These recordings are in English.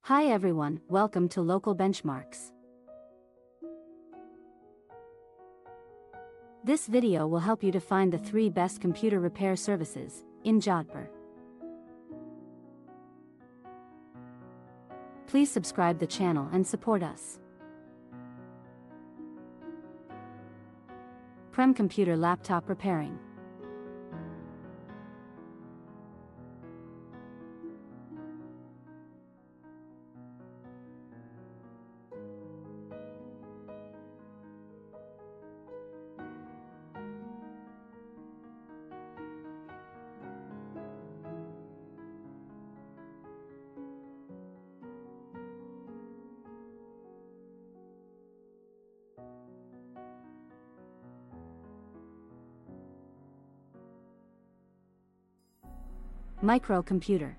Hi everyone, welcome to Local Benchmarks. This video will help you to find the 3 best computer repair services in Jodhpur. Please subscribe the channel and support us. Prem Computer Laptop Repairing. Micro Computer.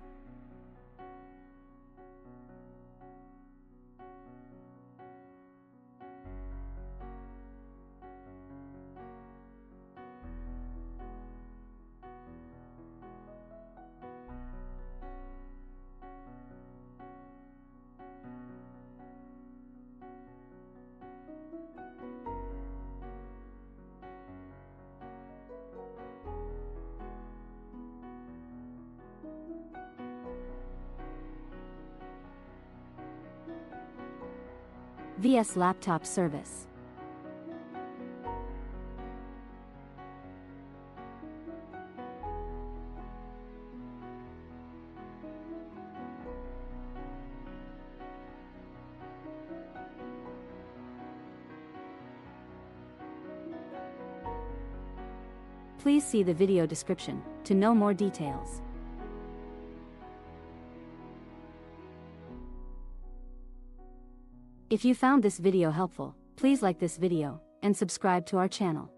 VS Laptop Service. Please see the video description to know more details. If you found this video helpful, please like this video and subscribe to our channel.